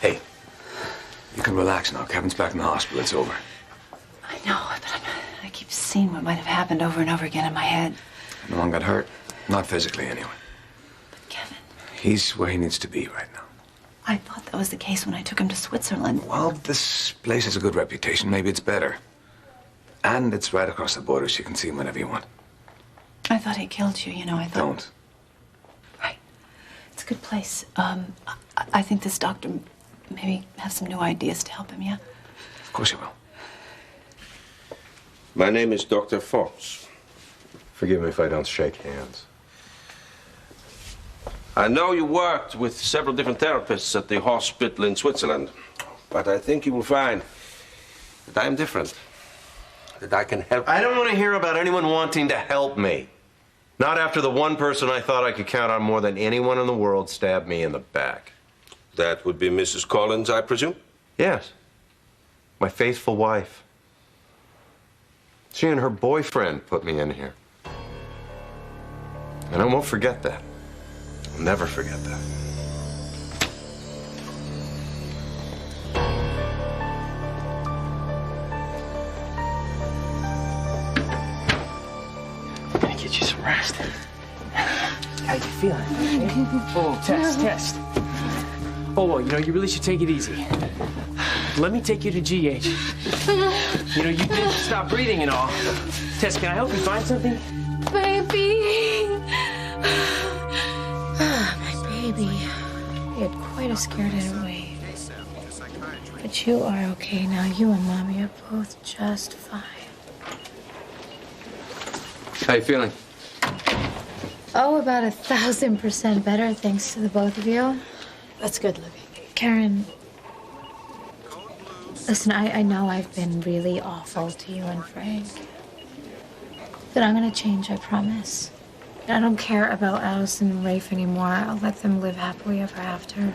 Hey, you can relax now. Kevin's back in the hospital. It's over. I know, but I keep seeing what might have happened over and over again in my head. No one got hurt. Not physically, anyway. But Kevin... He's where he needs to be right now. I thought that was the case when I took him to Switzerland. Well, this place has a good reputation. Maybe it's better. And it's right across the border, so you can see him whenever you want. I thought he killed you, I thought... Don't. Right. It's a good place. I think this doctor maybe have some new ideas to help him, yeah? Of course you will. My name is Dr. Fox. Forgive me if I don't shake hands. I know you worked with several different therapists at the hospital in Switzerland, but I think you will find that I am different, that I can help. I don't want to hear about anyone wanting to help me. Not after the one person I thought I could count on more than anyone in the world stabbed me in the back. That would be Mrs. Collins, I presume? Yes. My faithful wife. She and her boyfriend put me in here. And I won't forget that. I'll never forget that. I'm gonna get you some rest. How you feeling? Oh, test. Oh, well, you really should take it easy. Let me take you to GH. You did stop breathing and all. Tess, can I help you find something? Baby! My baby. You had quite a scare it away. But you are okay now. You and Mommy are both just fine. How you feeling? Oh, about 1,000% better, thanks to the both of you. That's good, Libby. Karen, listen, I know I've been really awful to you and Frank. But I'm gonna change, I promise. I don't care about Alice and Rafe anymore. I'll let them live happily ever after.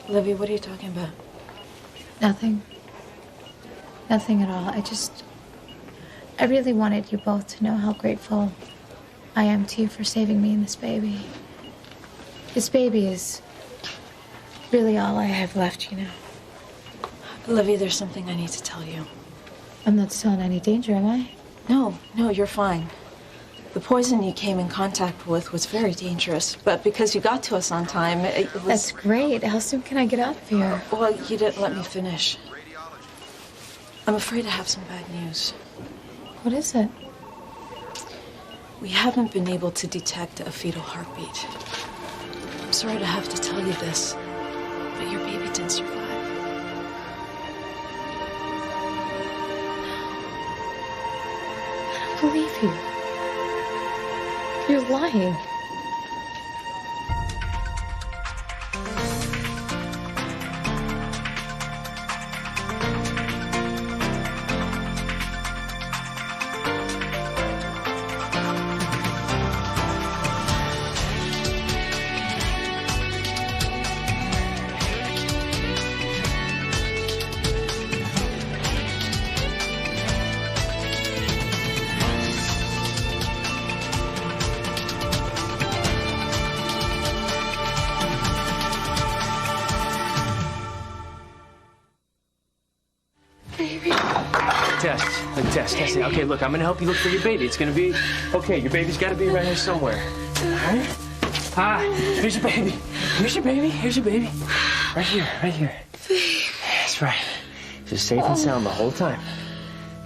Libby, what are you talking about? Nothing. Nothing at all. I really wanted you both to know how grateful I am to you for saving me and this baby. This baby is really all I have left, Libby, there's something I need to tell you. I'm not still in any danger, am I? No, you're fine. The poison you came in contact with was very dangerous, but because you got to us on time, it was... That's great. How soon can I get out of here? Well, you didn't let me finish. I'm afraid I have some bad news. What is it? We haven't been able to detect a fetal heartbeat. I'm sorry to have to tell you this, but your baby didn't survive. I don't believe you. You're lying. Tess. Okay, look, I'm gonna help you look for your baby. It's gonna be okay. Your baby's gotta be right here somewhere. All right? Hi, here's your baby. Here's your baby. Right here. That's right. Just safe and sound the whole time.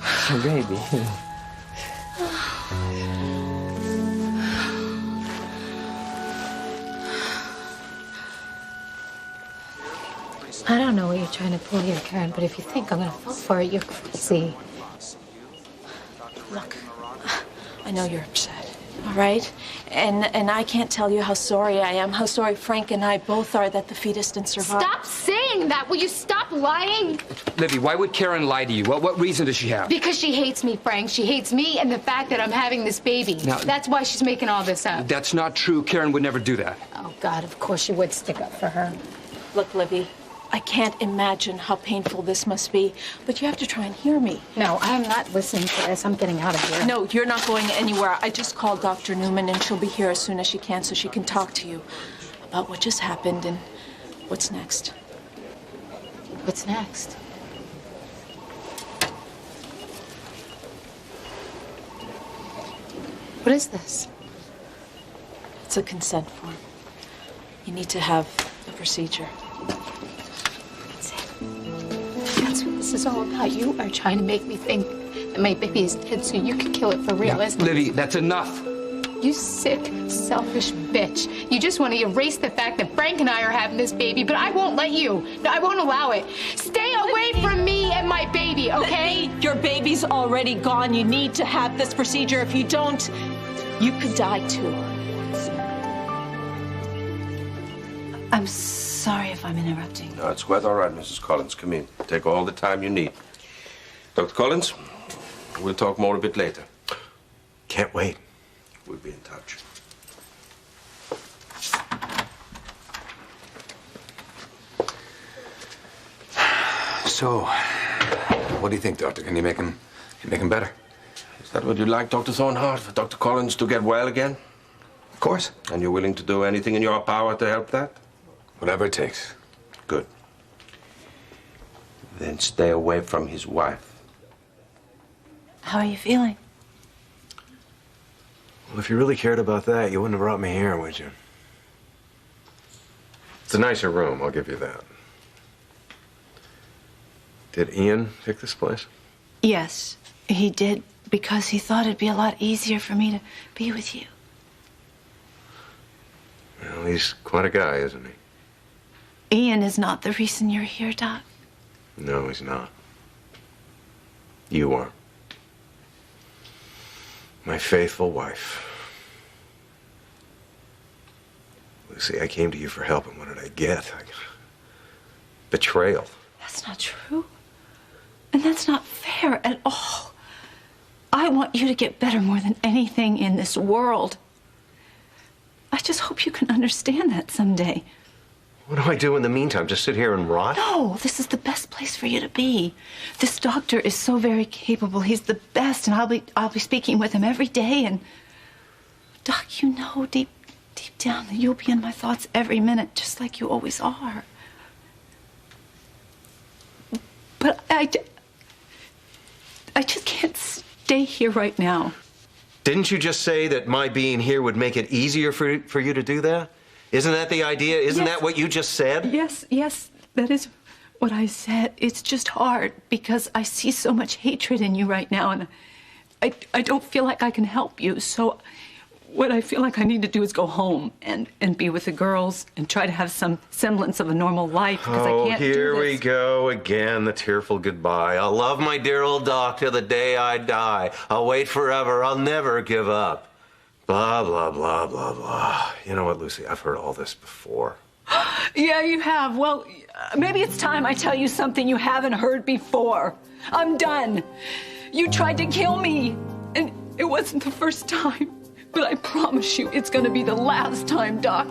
It's your baby. I don't know what you're trying to pull here, Karen, but if you think I'm gonna fall for it, you're crazy. Look, I know you're upset, all right? And I can't tell you how sorry I am, how sorry Frank and I both are that the fetus didn't survive. Stop saying that! Will you stop lying? Libby, why would Karen lie to you? What reason does she have? Because she hates me, Frank. She hates me and the fact that I'm having this baby. Now, that's why she's making all this up. That's not true. Karen would never do that. Oh, God, of course you would stick up for her. Look, Libby, I can't imagine how painful this must be, but you have to try and hear me. No, I'm not listening to this. I'm getting out of here. No, you're not going anywhere. I just called Dr. Newman, and she'll be here as soon as she can so she can talk to you about what just happened and what's next. What's next? What is this? It's a consent form. You need to have a procedure. That's what this is all about. You are trying to make me think that my baby is dead so you can kill it for real, isn't it? Livy, that's enough. You sick, selfish bitch. You just want to erase the fact that Frank and I are having this baby, but I won't let you. No, I won't allow it. Stay away from me and my baby, okay? Livy, your baby's already gone. You need to have this procedure. If you don't, you could die too. I'm sorry if I'm interrupting. No, it's quite all right, Mrs. Collins. Come in. Take all the time you need. Dr. Collins, we'll talk more a bit later. Can't wait. We'll be in touch. So, what do you think, Doctor? Can you make him better? Is that what you'd like, Dr. Thornhart, for Dr. Collins to get well again? Of course. And you're willing to do anything in your power to help that? Whatever it takes. Good. Then stay away from his wife. How are you feeling? Well, if you really cared about that, you wouldn't have brought me here, would you? It's a nicer room, I'll give you that. Did Ian pick this place? Yes, he did, because he thought it'd be a lot easier for me to be with you. Well, he's quite a guy, isn't he? Ian is not the reason you're here, Doc. No, he's not. You are. My faithful wife. Lucy, I came to you for help, and what did I get? Betrayal. That's not true. And that's not fair at all. I want you to get better more than anything in this world. I just hope you can understand that someday. What do I do in the meantime? Just sit here and rot? No, this is the best place for you to be. This doctor is so very capable. He's the best, and I'll be speaking with him every day. And Doc, you know deep down that you'll be in my thoughts every minute, just like you always are. But I just can't stay here right now. Didn't you just say that my being here would make it easier for you to do that? Isn't that the idea? Isn't that what you just said? Yes, that is what I said. It's just hard because I see so much hatred in you right now, and I don't feel like I can help you. So what I feel like I need to do is go home and be with the girls and try to have some semblance of a normal life because I can't do this. Here we go again, the tearful goodbye. I'll love my dear old doc till the day I die. I'll wait forever. I'll never give up. Blah, blah, blah, blah, blah. You know what, Lucy? I've heard all this before. Yeah, you have. Well, maybe it's time I tell you something you haven't heard before. I'm done. You tried to kill me, and it wasn't the first time. But I promise you, it's gonna be the last time, Doc.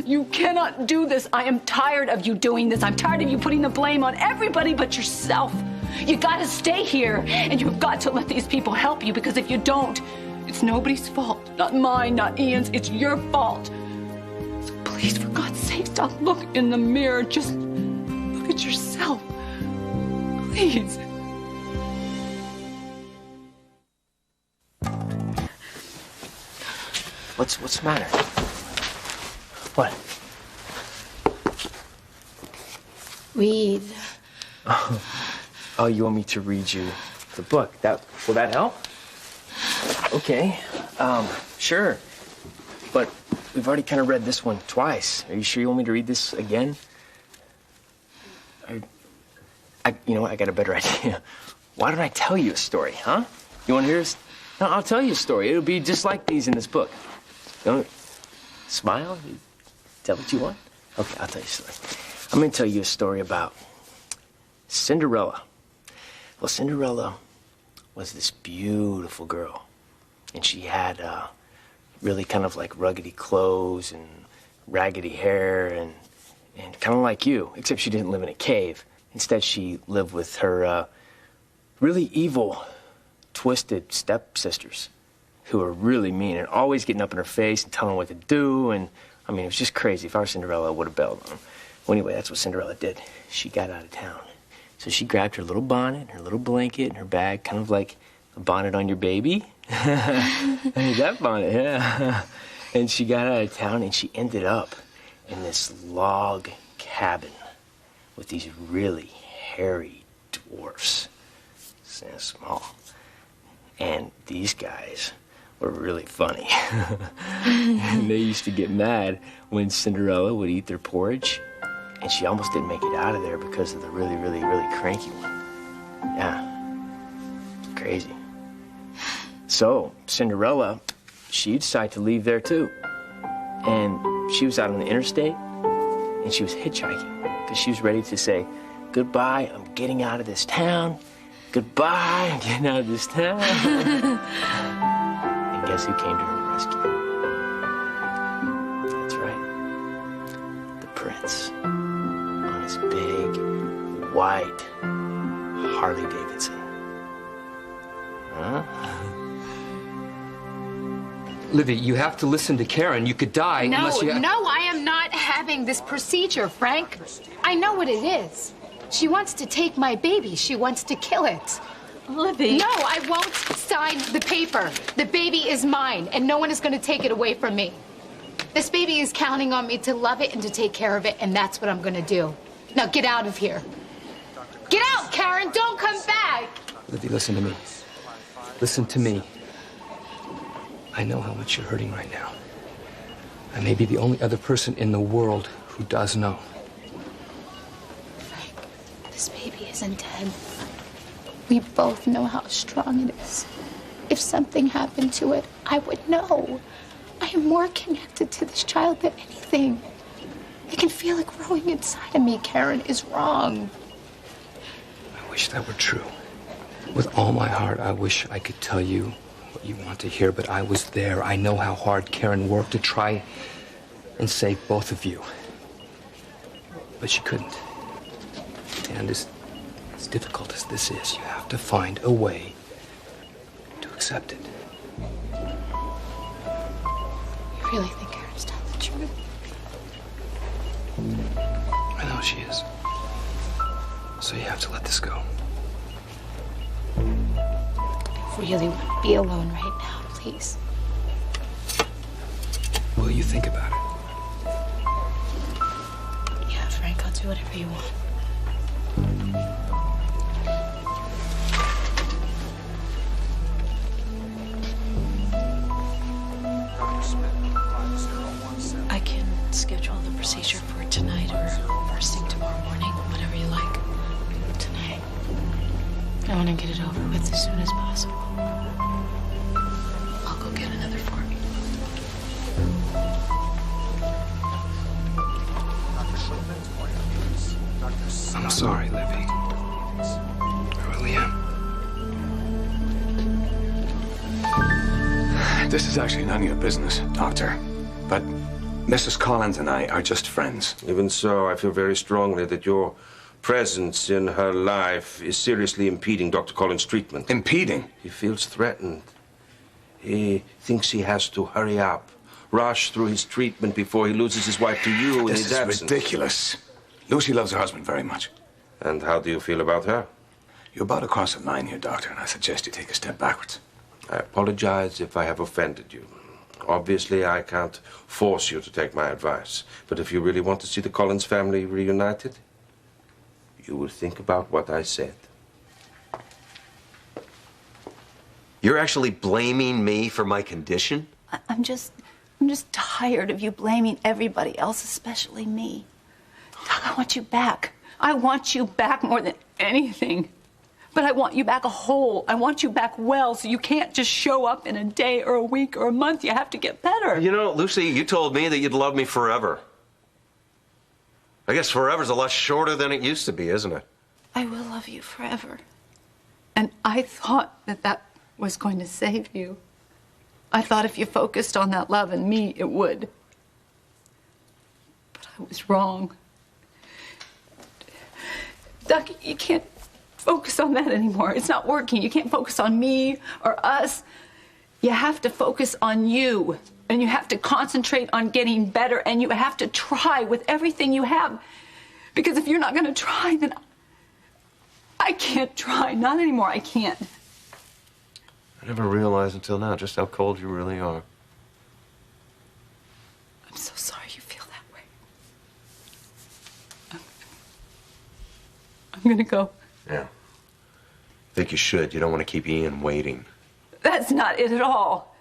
You cannot do this. I am tired of you doing this. I'm tired of you putting the blame on everybody but yourself. You gotta stay here, and you've got to let these people help you, because if you don't, it's nobody's fault. Not mine, not Ian's. It's your fault. So please, for God's sake, stop. Look in the mirror. Just look at yourself. Please. What's the matter? What? Read. Oh, you want me to read you the book? Will that help? Okay. Sure. But we've already kind of read this one twice. Are you sure you want me to read this again? You know what? I got a better idea. Why don't I tell you a story, huh? You want to hear this? No, I'll tell you a story. It'll be just like these in this book. Don't smile. Is that what you want? Okay, I'll tell you a story. I'm going to tell you a story about Cinderella. Well, Cinderella was this beautiful girl, and she had really kind of like ruggedy clothes and raggedy hair and kind of like you, except she didn't live in a cave. Instead, she lived with her really evil, twisted stepsisters who were really mean and always getting up in her face and telling her what to do. And I mean, it was just crazy. If I were Cinderella, I would have bailed on them. Well, anyway, that's what Cinderella did. She got out of town. So she grabbed her little bonnet, her little blanket, and her bag, kind of like a bonnet on your baby. I mean, that bonnet, yeah. And she got out of town, and she ended up in this log cabin with these really hairy dwarfs. Small. And these guys were really funny. And they used to get mad when Cinderella would eat their porridge, and she almost didn't make it out of there because of the really cranky one. Yeah. Crazy. So, Cinderella, she decided to leave there too. And she was out on the interstate, and she was hitchhiking because she was ready to say, goodbye, I'm getting out of this town. Goodbye, I'm getting out of this town. And guess who came to her rescue? That's right. The prince. On his big, white Harley Davidson. Huh? Livy, you have to listen to Karen. You could die unless you... No, I am not having this procedure, Frank. I know what it is. She wants to take my baby. She wants to kill it. Livy. No, I won't sign the paper. The baby is mine, and no one is going to take it away from me. This baby is counting on me to love it and to take care of it, and that's what I'm going to do. Now get out of here. Get out, Karen. Don't come back. Livy, listen to me. Listen to me. I know how much you're hurting right now. I may be the only other person in the world who does know. Frank, this baby isn't dead. We both know how strong it is. If something happened to it, I would know. I am more connected to this child than anything. I can feel it growing inside of me. Karen is wrong. I wish that were true. With all my heart, I wish I could tell you what you want to hear, but I was there. I know how hard Karen worked to try and save both of you. But she couldn't. And as difficult as this is, you have to find a way to accept it. You really think Karen's telling the truth? I know she is. So you have to let this go. I really want to be alone right now, please. Will you think about it? Yeah, Frank, I'll do whatever you want. I can schedule the procedure for tonight or first thing tomorrow morning, whatever you like. Tonight. I want to get it over with as soon as possible. I'll go get another fork. I'm sorry, Livy. I really am. This is actually none of your business, Doctor. But Mrs. Collins and I are just friends. Even so, I feel very strongly that your presence in her life is seriously impeding Dr. Collins' treatment. Impeding? He feels threatened. He thinks he has to hurry up, rush through his treatment before he loses his wife to you in his absence. This is ridiculous. Lucy loves her husband very much. And how do you feel about her? You're about to cross a line here, Doctor, and I suggest you take a step backwards. I apologize if I have offended you. Obviously, I can't force you to take my advice. But if you really want to see the Collins family reunited, you will think about what I said. You're actually blaming me for my condition? I'm just tired of you blaming everybody else, especially me. Doc, I want you back. I want you back more than anything. But I want you back whole. I want you back well, so you can't just show up in a day or a week or a month. You have to get better. You know, Lucy, you told me that you'd love me forever. I guess forever's a lot shorter than it used to be, isn't it? I will love you forever. And I thought that that was going to save you. I thought if you focused on that love and me, it would. But I was wrong. Doc, you can't focus on that anymore. It's not working. You can't focus on me or us. You have to focus on you. And you have to concentrate on getting better. And you have to try with everything you have Because if you're not going to try, then I can't try. Not anymore. I can't. I never realized until now just how cold you really are. I'm so sorry you feel that way. I'm going to go. Yeah. I think you should. You don't want to keep Ian waiting. That's not it at all.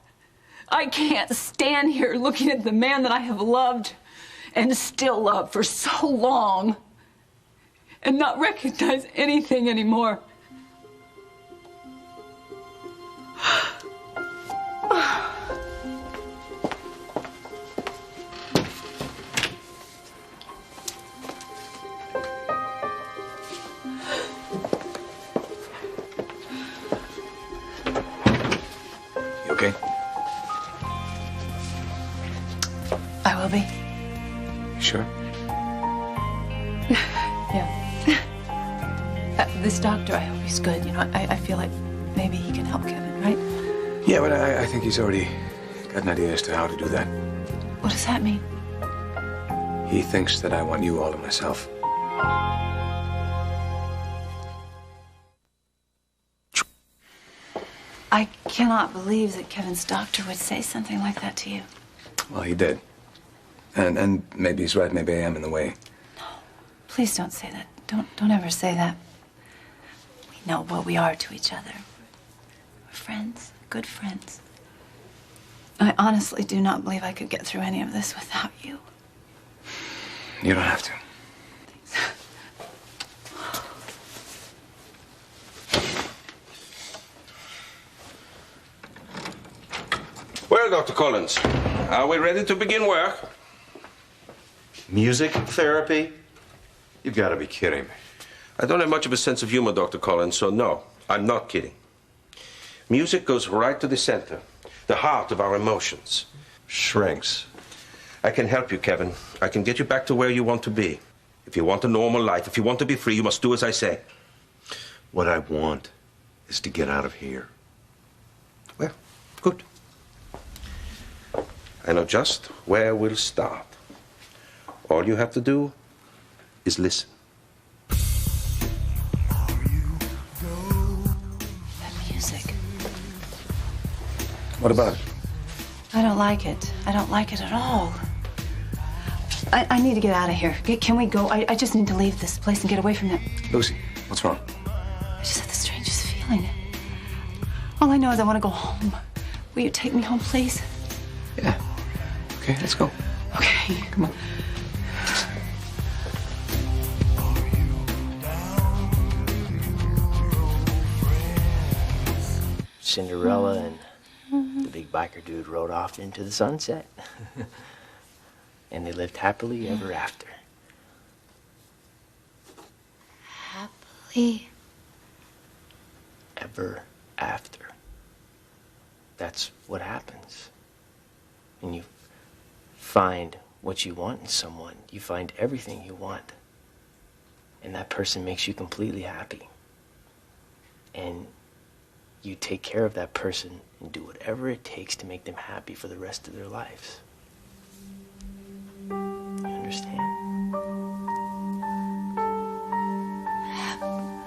I can't stand here looking at the man that I have loved and still love for so long and not recognize anything anymore. You okay? I will be. Sure. Yeah. This doctor, I hope he's good. You know, I feel like maybe he can help Kevin, right? Yeah, but I think he's already got an idea as to how to do that. What does that mean? He thinks that I want you all to myself. I cannot believe that Kevin's doctor would say something like that to you. Well, he did. And maybe he's right. Maybe I am in the way. No, please don't say that. Don't ever say that. We know what we are to each other. We're friends, good friends. I honestly do not believe I could get through any of this without you. You don't have to. Well, Dr. Collins, are we ready to begin work? Music therapy? You've got to be kidding me. I don't have much of a sense of humor, Dr. Collins, so no, I'm not kidding. Music goes right to the center, the heart of our emotions. Shrinks. I can help you, Kevin. I can get you back to where you want to be. If you want a normal life, if you want to be free, you must do as I say. What I want is to get out of here. Well, good. I know just where we'll start. All you have to do is listen. That music. What about it? I don't like it. I don't like it at all. I need to get out of here. Can we go? I just need to leave this place and get away from it. Lucy, what's wrong? I just have the strangest feeling. All I know is I want to go home. Will you take me home, please? Yeah. Okay, let's go. Okay. Come on. Cinderella and the big biker dude rode off into the sunset. And they lived happily ever after. Happily. Ever after. That's what happens. When you find what you want in someone, you find everything you want. And that person makes you completely happy. And you take care of that person and do whatever it takes to make them happy for the rest of their lives. You understand?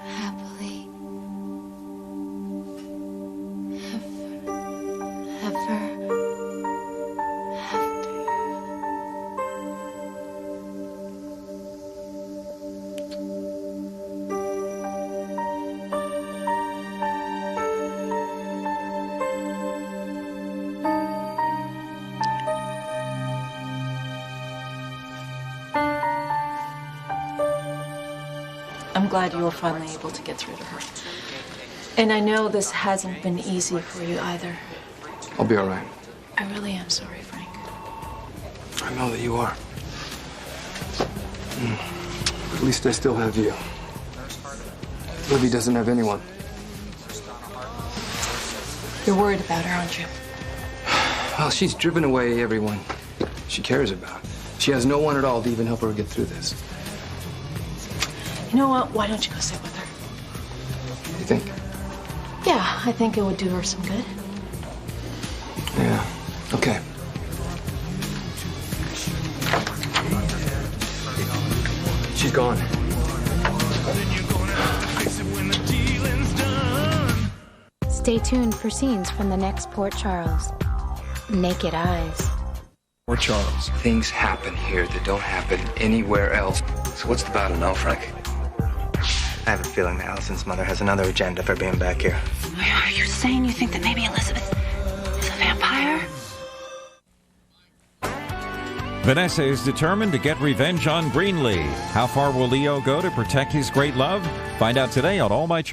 Happily. Ever after. I'm glad you were finally able to get through to her. And I know this hasn't been easy for you either. I'll be all right. I really am sorry, Frank. I know that you are. At least I still have you. Libby doesn't have anyone. You're worried about her, aren't you? Well, she's driven away everyone she cares about. She has no one at all to even help her get through this. You know what? Why don't you go sit with her? You think? Yeah, I think it would do her some good. Yeah. Okay. She She's gone. Stay tuned for scenes from the next Port Charles. Naked Eyes. Port Charles. Things happen here that don't happen anywhere else. So what's the battle now, Frank? I have a feeling that Allison's mother has another agenda for being back here. Are you saying you think that maybe Elizabeth is a vampire? Vanessa is determined to get revenge on Greenlee. How far will Leo go to protect his great love? Find out today on All My Children.